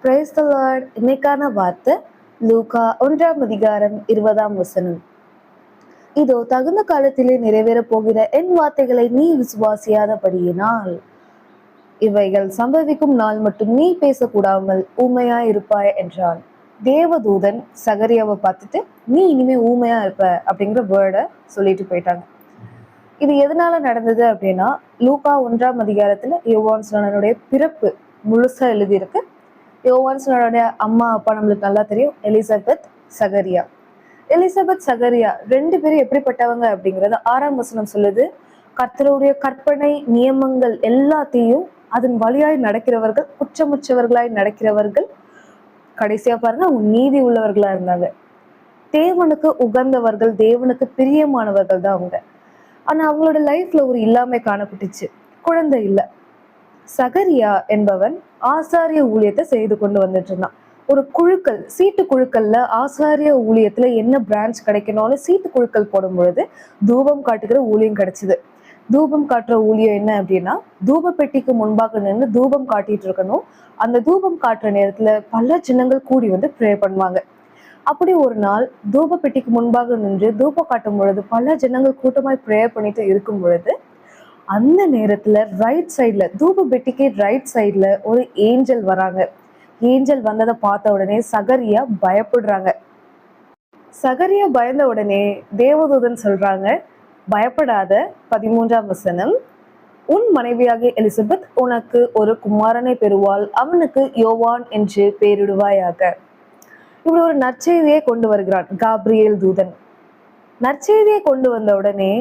Praise the Lord. இன்னைக்கான வார்த்தை லூக்கா 1:20. இதோ தகுந்த காலத்திலே நிறைவேறப் போகிற என் வார்த்தைகளை நீ விசுவாசியாதபடியினால் இவைகள் சம்பவிக்கும் நாள் மட்டும் நீ பேசக்கூடாமல் ஊமையா இருப்பாய் என்றான். தேவதூதன் சகரியாவை பார்த்துட்டு நீ இனிமே ஊமையா இருப்ப அப்படிங்கிற வேர்டை சொல்லிட்டு போயிட்டாங்க. இது எதனால நடந்தது அப்படின்னா, லூக்கா 1 யோவான் ஸ்நானனுடைய பிறப்பு முழுசா எழுதியிருக்கு. யோவான் ஸ்நானனுடைய அம்மா அப்பா நம்மளுக்கு நல்லா தெரியும், எலிசபெத், சகரியா. எலிசபெத், சகரியா 2 பேரும் எப்படிப்பட்டவங்க அப்படிங்கறது 6ஆம் வசனம் சொல்லுது. கர்த்தருடைய கற்பனை நியமங்கள் எல்லாத்தையும் அதன் வழியாய் நடக்கிறவர்கள், குற்றமுற்றவர்களாய் நடக்கிறவர்கள். கடைசியா பாருங்க, அவங்க நீதி உள்ளவர்களா இருந்தாங்க. தேவனுக்கு உகந்தவர்கள், தேவனுக்கு பிரியமானவர்கள் தான் அவங்க. ஆனா அவங்களோட லைஃப்ல ஒரு இல்லாமை காணப்பட்டுச்சு, குழந்தை இல்லை. சகரியா என்பவன் ஆசாரிய ஊழியத்தை செய்து கொண்டு வந்துட்டு இருந்தான். ஒரு குழுக்கள், சீட்டு குழுக்கள்ல ஆசாரிய ஊழியத்துல என்ன பிரான்ச் கிடைக்கணும்னு சீட்டு குழுக்கள் போடும் பொழுது தூபம் காட்டுகிற ஊழியம் கிடைச்சது. தூபம் காட்டுற ஊழியம் என்ன அப்படின்னா, தூப பெட்டிக்கு முன்பாக நின்று தூபம் காட்டிட்டு இருக்கணும். அந்த தூபம் காட்டுற நேரத்துல பல ஜனங்கள் கூடி வந்து ப்ரே பண்ணுவாங்க. அப்படி ஒரு நாள் தூப பெட்டிக்கு முன்பாக நின்று தூபம் காட்டும் பொழுது பல ஜனங்கள் கூட்டமாய் ப்ரேயர் பண்ணிட்டு இருக்கும் பொழுது அந்த நேரத்துல ரைட் சைட்ல, தூப பெட்டிக்கு ரைட் சைட்ல ஒரு ஏஞ்சல் வராங்க. ஏஞ்சல் வந்ததை பார்த்த உடனே சகரியா பயப்படுறாங்க. சகரியா பயந்த உடனே தேவதூதன் சொல்றாங்க, பயப்படாத. 13ஆம் வசனம், உன் மனைவியாகிய எலிசபெத் உனக்கு ஒரு குமாரனை பெறுவாள், அவனுக்கு யோவான் என்று பெயரிடுவாயாக. இப்படி ஒரு நற்செய்தியை கொண்டு வருகிறான் காப்ரியேல் தூதன். நற்செய்தியை கொண்டு வந்த உடனே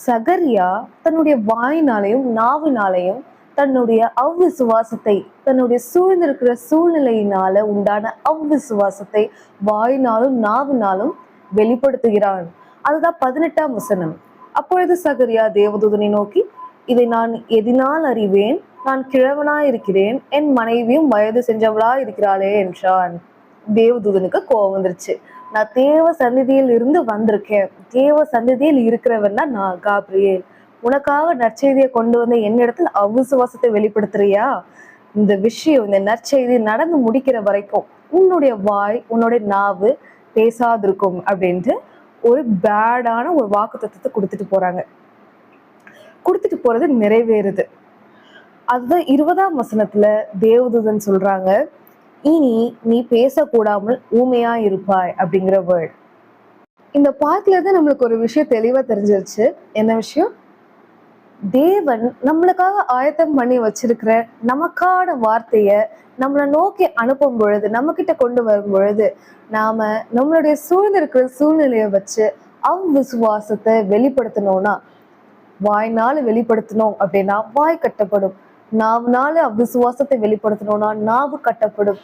சகரியா தன்னுடைய வாயினாலையும் நாவினாலையும் தன்னுடைய அவ்விசுவாசத்தை, தன்னுடைய சூழ்ந்திருக்கிற சூழ்நிலையினால உண்டான அவ்விசுவாசத்தை வாயினாலும் நாவினாலும் வெளிப்படுத்துகிறான். அதுதான் 18ஆம் வசனம். அப்பொழுது சகரியா தேவதூதனை நோக்கி, இதை நான் எதினால் அறிவேன்? நான் கிழவனாயிருக்கிறேன், என் மனைவியும் வயது சென்றவளா இருக்கிறாளே என்றான். தேவதூதனுக்கு கோபம் வந்துருச்சு. நான் தேவ சந்நிதியில் இருந்து வந்திருக்கேன், தேவ சந்நிதியில் இருக்கிறவன் தான் நான் காப்ரியேல். உனக்காக நற்செய்தியை கொண்டு வந்த என்னிடத்தில் அவிசுவாசத்தை வெளிப்படுத்துறியா? இந்த விஷயம், இந்த நற்செய்தி நடந்து முடிக்கிற வரைக்கும் உன்னுடைய வாய், உன்னுடைய நாவு பேசாதிருக்கும் அப்படின்ட்டு ஒரு பேடான ஒரு வாக்குத்தத்தத்தை கொடுத்துட்டு போறாங்க. கொடுத்துட்டு போறது நிறைவேறுது. அதுதான் 20ஆம் வசனத்துல தேவதூதன் சொல்றாங்க, இனி நீ பேசக்கூடாமல் ஊமையா இருப்பாய் அப்படிங்கிற வேர்ட். இந்த பாட்டுல இருந்து நம்மளுக்கு ஒரு விஷயம் தெளிவா தெரிஞ்சிருச்சு. என்ன விஷயம்? தேவன் நம்மளுக்காக ஆயத்தம் பண்ணி வச்சிருக்கிற நமக்கான வார்த்தைய நம்மளை நோக்கி அனுப்பும் பொழுது, நம்ம கிட்ட கொண்டு வரும் பொழுது, நாம நம்மளுடைய சூழ்ந்திருக்கிற சூழ்நிலையை வச்சு அவ்விசுவாசத்தை வெளிப்படுத்தணும்னா, வாய்னால வெளிப்படுத்தணும் அப்படின்னா வாய் கட்டப்படும். நாவுனால அவ்விசுவாசத்தை வெளிப்படுத்தணும்னா நாவு கட்டப்படும்.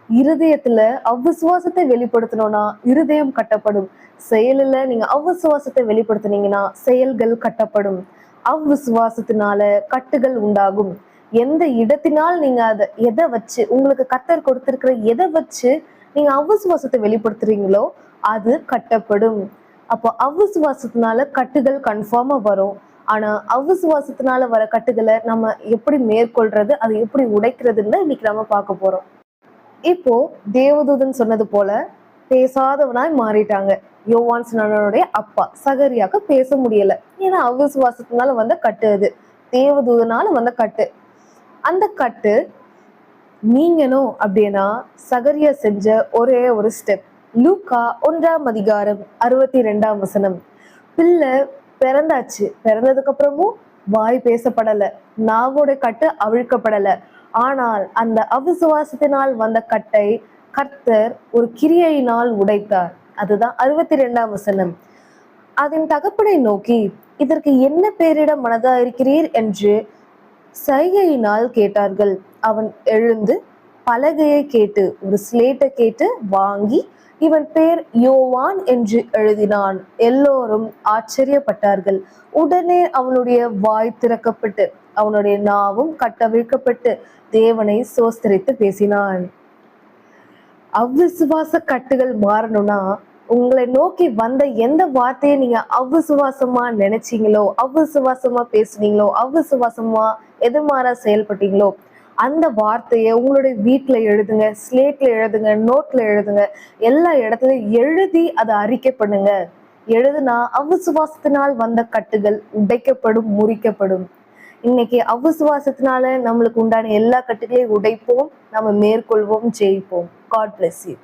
இருதயத்துல அவ்விசுவாசத்தை வெளிப்படுத்தணும்னா இருதயம் கட்டப்படும். செயலில் நீங்க அவ்விசுவாசத்தை வெளிப்படுத்தினீங்கன்னா செயல்கள் கட்டப்படும். அவ்விசுவாசத்தினால கட்டுகள் உண்டாகும். எந்த இடத்தினால் நீங்க அதை எதை வச்சு, உங்களுக்கு கர்த்தர் கொடுத்திருக்கிற எதை வச்சு நீங்க அவ்விசுவாசத்தை வெளிப்படுத்துறீங்களோ அது கட்டப்படும். அப்போ அவ்விசுவாசத்தினால கட்டுகள் கன்ஃபார்மா வரும். ஆனா அவ்விசுவாசத்தினால வர கட்டுகளை நம்ம எப்படி மேற்கொள்றது, அதை எப்படி உடைக்கிறதுன்னு இன்னைக்கு நம்ம பார்க்க போறோம். இப்போ தேவதூதன் சொன்னது போல பேசாதவனாய் மாறிட்டாங்க. யோவான் ஸ்நானனுடைய அப்பா சகரியாக்கு பேச முடியல. ஏன்னா அவ்விசுவாசத்தினால வந்த கட்டு, அது தேவதூதனால வந்த கட்டு. அந்த கட்டு நீங்கணும் அப்படின்னா சகரியா செஞ்ச ஒரே ஒரு ஸ்டெப். லூக்கா 1:62 வசனம். பிள்ளை பிறந்தாச்சு, பிறந்ததுக்கு அப்புறமும் வாய் பேசப்படல, நாவோட கட்டு அவிழ்க்கப்படல. ஆனால் அந்த அவிசுவாசத்தினால் வந்த கட்டை கர்த்தர் ஒரு கிரியையினால் உடைத்தார். அதுதான் 62ஆம் வசனம். அதன் தகப்பனை நோக்கி, இதற்கு என்ன பெயரிட மனதா இருக்கிறீர் என்று சைகையினால் கேட்டார்கள். அவன் எழுந்து பலகையை கேட்டு, ஒரு ஸ்லேட்டை கேட்டு வாங்கி இவன் பேர் யோவான் என்று எழுதினான். எல்லோரும் ஆச்சரியப்பட்டார்கள். உடனே அவனுடைய வாய் திறக்கப்பட்டு அவனுடைய நாவும் கட்டவிழ்க்கப்பட்டு தேவனை சோஸ்தரித்து பேசினான். அவ்விசுவாச கட்டுகள் மாறணும்னா, உங்களை நோக்கி வந்த எந்த வார்த்தையை நீங்க அவ்விசுவாசமா நினைச்சீங்களோ, அவ்விசுவாசமா பேசுனீங்களோ, அவ்விசுவாசமா எதிர்மாறா செயல்பட்டீங்களோ, அந்த வார்த்தையை உங்களுடைய வீட்டுல எழுதுங்க, ஸ்லேட்ல எழுதுங்க, நோட்ல எழுதுங்க, எல்லா இடத்துலயும் எழுதி அதை அறிக்கை பண்ணுங்க. எழுதுனா அவிசுவாசத்தினால் வந்த கட்டுகள் உடைக்கப்படும், முறிக்கப்படும். இன்னைக்கு அவிசுவாசத்தினால நம்மளுக்கு உண்டான எல்லா கட்டுகளையும் உடைப்போம், நம்ம மேற்கொள்வோம், ஜெயிப்போம். God bless you.